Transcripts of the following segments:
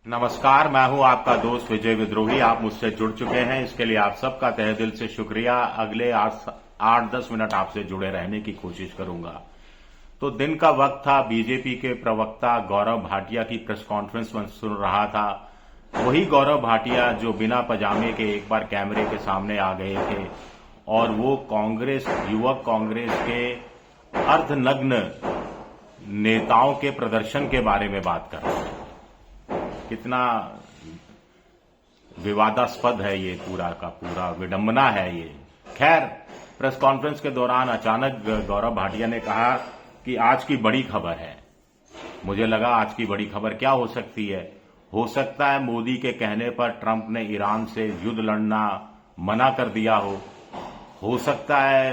नमस्कार, मैं हूं आपका दोस्त विजय विद्रोही। आप मुझसे जुड़ चुके हैं, इसके लिए आप सबका तहे दिल से शुक्रिया। अगले 8-10 मिनट आपसे जुड़े रहने की कोशिश करूंगा। तो दिन का वक्त था, बीजेपी के प्रवक्ता गौरव भाटिया की प्रेस कॉन्फ्रेंस में सुन रहा था। वही गौरव भाटिया जो बिना पजामे के एक बार कैमरे के सामने आ गए थे और वो कांग्रेस, युवक कांग्रेस के अर्धनग्न नेताओं के प्रदर्शन के बारे में बात कर रहे हैं। कितना विवादास्पद है ये, पूरा का पूरा विडंबना है ये। खैर, प्रेस कॉन्फ्रेंस के दौरान अचानक गौरव भाटिया ने कहा कि आज की बड़ी खबर है। मुझे लगा आज की बड़ी खबर क्या हो सकती है। हो सकता है मोदी के कहने पर ट्रंप ने ईरान से युद्ध लड़ना मना कर दिया हो सकता है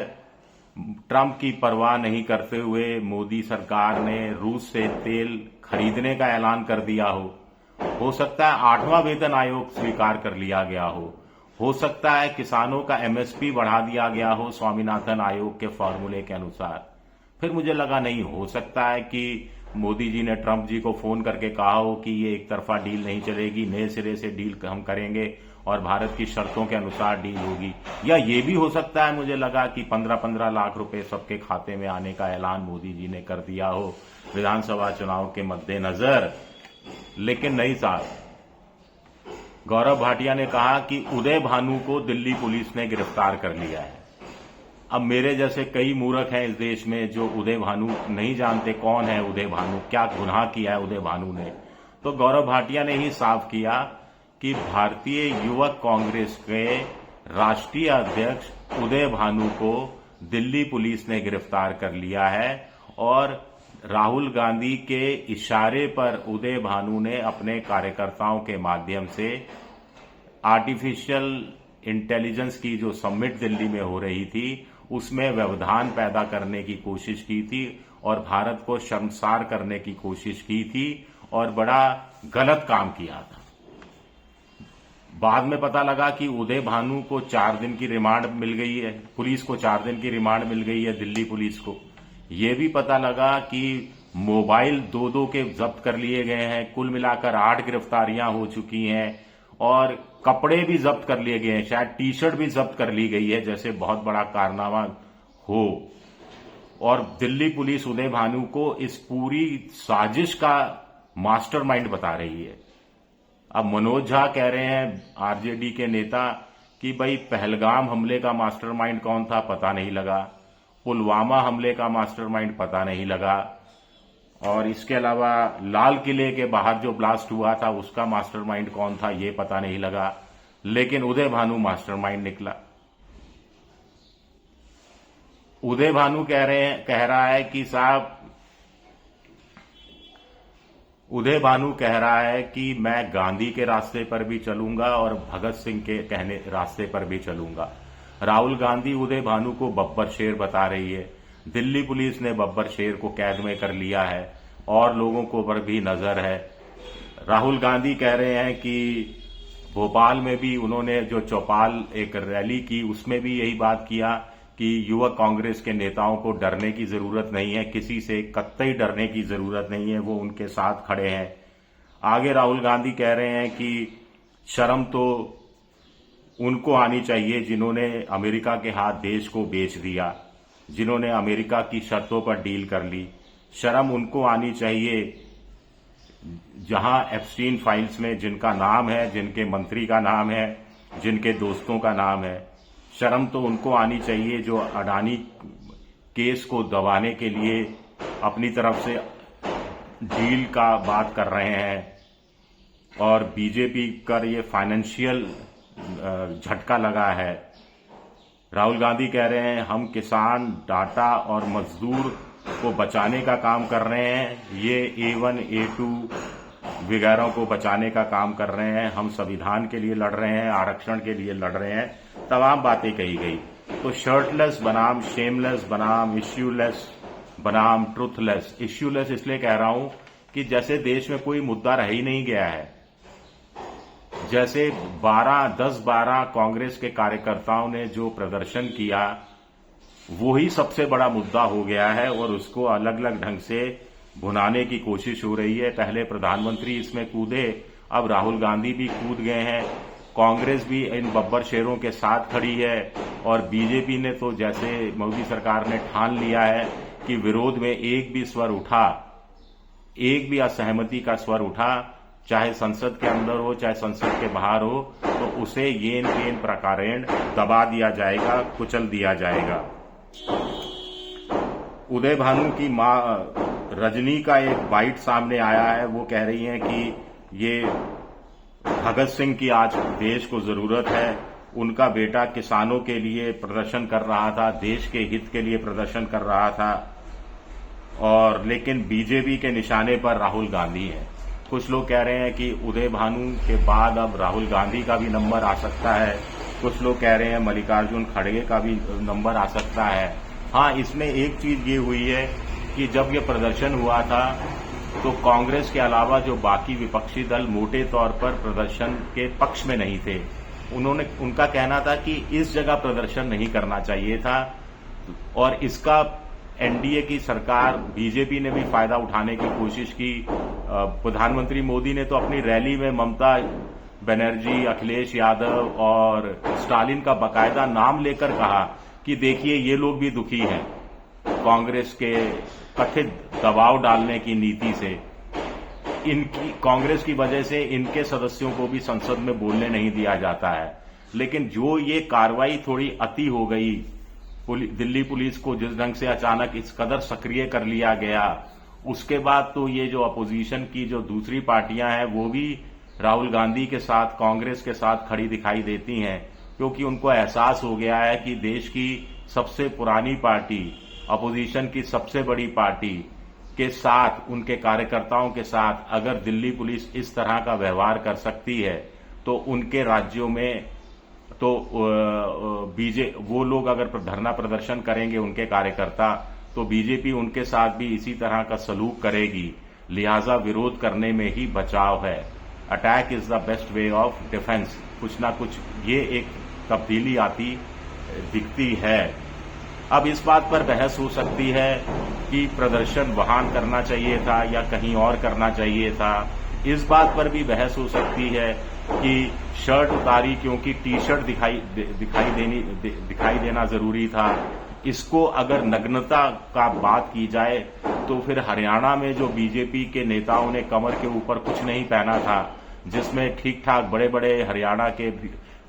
ट्रंप की परवाह नहीं करते हुए मोदी सरकार ने रूस से तेल खरीदने का ऐलान कर दिया हो सकता है 8वां वेतन आयोग स्वीकार कर लिया गया हो सकता है किसानों का एमएसपी बढ़ा दिया गया हो स्वामीनाथन आयोग के फॉर्मूले के अनुसार। फिर मुझे लगा नहीं, हो सकता है कि मोदी जी ने ट्रंप जी को फोन करके कहा हो कि ये एक तरफा डील नहीं चलेगी, नए सिरे से डील हम करेंगे और भारत की शर्तों के अनुसार डील होगी। या ये भी हो सकता है, मुझे लगा कि 15-15 लाख रुपए सबके खाते में आने का ऐलान मोदी जी ने कर दिया हो विधानसभा चुनाव के मद्देनजर। लेकिन नहीं साहब, गौरव भाटिया ने कहा कि उदय भानु को दिल्ली पुलिस ने गिरफ्तार कर लिया है। अब मेरे जैसे कई मूर्ख हैं इस देश में जो उदय भानु नहीं जानते कौन है उदय भानु, क्या गुनाह किया है उदय भानु ने। तो गौरव भाटिया ने ही साफ किया कि भारतीय युवक कांग्रेस के राष्ट्रीय अध्यक्ष उदय भानु को दिल्ली पुलिस ने गिरफ्तार कर लिया है और राहुल गांधी के इशारे पर उदय भानु ने अपने कार्यकर्ताओं के माध्यम से आर्टिफिशियल इंटेलिजेंस की जो समिट दिल्ली में हो रही थी उसमें व्यवधान पैदा करने की कोशिश की थी और भारत को शर्मसार करने की कोशिश की थी और बड़ा गलत काम किया था। बाद में पता लगा कि उदय भानु को 4 दिन की रिमांड मिल गई है, पुलिस को 4 दिन की रिमांड मिल गई है दिल्ली पुलिस को। ये भी पता लगा कि मोबाइल 2-2 के जब्त कर लिए गए हैं, कुल मिलाकर 8 गिरफ्तारियां हो चुकी हैं और कपड़े भी जब्त कर लिए गए हैं, शायद टी शर्ट भी जब्त कर ली गई है, जैसे बहुत बड़ा कारनामा हो। और दिल्ली पुलिस उदय भानु को इस पूरी साजिश का मास्टरमाइंड बता रही है। अब मनोज झा कह रहे हैं, आरजेडी के नेता, कि भाई पहलगाम हमले का मास्टरमाइंड कौन था पता नहीं लगा, पुलवामा हमले का मास्टरमाइंड पता नहीं लगा, और इसके अलावा लाल किले के बाहर जो ब्लास्ट हुआ था उसका मास्टरमाइंड कौन था ये पता नहीं लगा, लेकिन उदय भानु मास्टरमाइंड निकला। उदय भानु कह रहा है कि साहब, उदय भानु कह रहा है कि मैं गांधी के रास्ते पर भी चलूंगा और भगत सिंह के कहने रास्ते पर भी चलूंगा। राहुल गांधी उदय भानु को बब्बर शेर बता रही है। दिल्ली पुलिस ने बब्बर शेर को कैद में कर लिया है और लोगों को पर भी नजर है। राहुल गांधी कह रहे हैं कि भोपाल में भी उन्होंने जो चौपाल एक रैली की उसमें भी यही बात किया कि युवक कांग्रेस के नेताओं को डरने की जरूरत नहीं है, किसी से कतई डरने की जरूरत नहीं है, वो उनके साथ खड़े हैं। आगे राहुल गांधी कह रहे हैं कि शर्म तो उनको आनी चाहिए जिन्होंने अमेरिका के हाथ देश को बेच दिया, जिन्होंने अमेरिका की शर्तों पर डील कर ली। शर्म उनको आनी चाहिए जहां एप्स्टीन फाइल्स में जिनका नाम है, जिनके मंत्री का नाम है, जिनके दोस्तों का नाम है। शर्म तो उनको आनी चाहिए जो अडानी केस को दबाने के लिए अपनी तरफ से डील का बात कर रहे हैं और बीजेपी का ये फाइनेंशियल झटका लगा है। राहुल गांधी कह रहे हैं हम किसान, डाटा और मजदूर को बचाने का काम कर रहे हैं, ये A1, A2 वगैरह को बचाने का काम कर रहे हैं, हम संविधान के लिए लड़ रहे हैं, आरक्षण के लिए लड़ रहे हैं, तमाम बातें कही गई। तो शर्टलेस बनाम शेमलेस बनाम इश्यूलेस बनाम ट्रुथलेस। इश्यूलेस इसलिए कह रहा हूं कि जैसे देश में कोई मुद्दा रह ही नहीं गया है, जैसे 10-12 कांग्रेस के कार्यकर्ताओं ने जो प्रदर्शन किया वो ही सबसे बड़ा मुद्दा हो गया है और उसको अलग अलग ढंग से भुनाने की कोशिश हो रही है। पहले प्रधानमंत्री इसमें कूदे अब राहुल गांधी भी कूद गए हैं, कांग्रेस भी इन बब्बर शेरों के साथ खड़ी है और बीजेपी ने तो जैसे मोदी सरकार ने ठान लिया है कि विरोध में एक भी स्वर उठा, एक भी असहमति का स्वर उठा, चाहे संसद के अंदर हो चाहे संसद के बाहर हो, तो उसे येन केन प्रकारेण दबा दिया जाएगा, कुचल दिया जाएगा। उदय भानु की मां रजनी का एक बाइट सामने आया है। वो कह रही हैं कि ये भगत सिंह की आज देश को जरूरत है, उनका बेटा किसानों के लिए प्रदर्शन कर रहा था, देश के हित के लिए प्रदर्शन कर रहा था, और लेकिन बीजेपी के निशाने पर राहुल गांधी है। कुछ लोग कह रहे हैं कि उदय भानु के बाद अब राहुल गांधी का भी नंबर आ सकता है, कुछ लोग कह रहे हैं मल्लिकार्जुन खड़गे का भी नंबर आ सकता है। हाँ, इसमें एक चीज ये हुई है कि जब ये प्रदर्शन हुआ था तो कांग्रेस के अलावा जो बाकी विपक्षी दल मोटे तौर पर प्रदर्शन के पक्ष में नहीं थे। उनका कहना था कि इस जगह प्रदर्शन नहीं करना चाहिए था, और इसका एनडीए की सरकार बीजेपी ने भी फायदा उठाने की कोशिश की। प्रधानमंत्री मोदी ने तो अपनी रैली में ममता बनर्जी, अखिलेश यादव और स्टालिन का बाकायदा नाम लेकर कहा कि देखिए ये लोग भी दुखी हैं कांग्रेस के कथित दबाव डालने की नीति से। इनकी कांग्रेस की वजह से इनके सदस्यों को भी संसद में बोलने नहीं दिया जाता है। लेकिन जो ये कार्रवाई थोड़ी अति हो गई, दिल्ली पुलिस को जिस ढंग से अचानक इस कदर सक्रिय कर लिया गया, उसके बाद तो ये जो अपोजिशन की जो दूसरी पार्टियां हैं वो भी राहुल गांधी के साथ, कांग्रेस के साथ खड़ी दिखाई देती हैं, क्योंकि उनको एहसास हो गया है कि देश की सबसे पुरानी पार्टी, अपोजिशन की सबसे बड़ी पार्टी के साथ, उनके कार्यकर्ताओं के साथ अगर दिल्ली पुलिस इस तरह का व्यवहार कर सकती है तो उनके राज्यों में तो वो लोग अगर धरना प्रदर्शन करेंगे उनके कार्यकर्ता, तो बीजेपी उनके साथ भी इसी तरह का सलूक करेगी। लिहाजा विरोध करने में ही बचाव है। Attack is the best way of defence. कुछ ना कुछ ये एक तब्दीली आती दिखती है। अब इस बात पर बहस हो सकती है कि प्रदर्शन वहां करना चाहिए था या कहीं और करना चाहिए था। इस बात पर भी बहस हो सकती है कि शर्ट उतारी क्योंकि टी शर्ट दिखाई देना जरूरी था। इसको अगर नग्नता का बात की जाए तो फिर हरियाणा में जो बीजेपी के नेताओं ने कमर के ऊपर कुछ नहीं पहना था, जिसमें ठीक ठाक बड़े बड़े हरियाणा के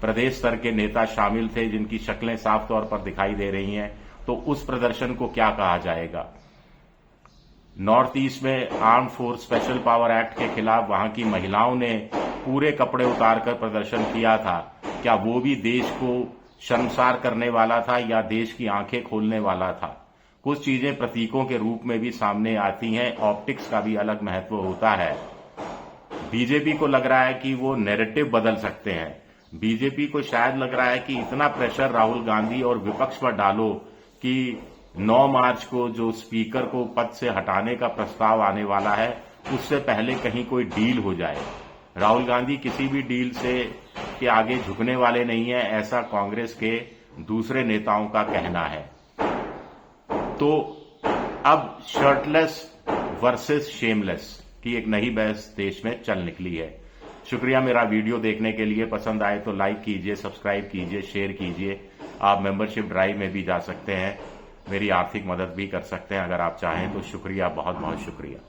प्रदेश स्तर के नेता शामिल थे जिनकी शक्लें साफ तौर पर दिखाई दे रही हैं, तो उस प्रदर्शन को क्या कहा जाएगा। नॉर्थ ईस्ट में arm force special power act के खिलाफ वहां की महिलाओं ने पूरे कपड़े उतारकर प्रदर्शन किया था। क्या वो भी देश को शर्मसार करने वाला था या देश की आंखें खोलने वाला था? कुछ चीजें प्रतीकों के रूप में भी सामने आती हैं, ऑप्टिक्स का भी अलग महत्व होता है। बीजेपी को लग रहा है कि वो नैरेटिव बदल सकते हैं। बीजेपी को शायद लग रहा है कि इतना प्रेशर राहुल गांधी और विपक्ष पर डालो कि 9 मार्च को जो स्पीकर को पद से हटाने का प्रस्ताव आने वाला है, उससे पहले कहीं कोई डील हो जाए। राहुल गांधी किसी भी डील से के आगे झुकने वाले नहीं है, ऐसा कांग्रेस के दूसरे नेताओं का कहना है। तो अब शर्टलेस वर्सेस शेमलेस की एक नई बहस देश में चल निकली है। शुक्रिया मेरा वीडियो देखने के लिए। पसंद आए तो लाइक कीजिए, सब्सक्राइब कीजिए, शेयर कीजिए। आप मेंबरशिप ड्राइव में भी जा सकते हैं, मेरी आर्थिक मदद भी कर सकते हैं अगर आप चाहें तो। शुक्रिया, बहुत बहुत शुक्रिया।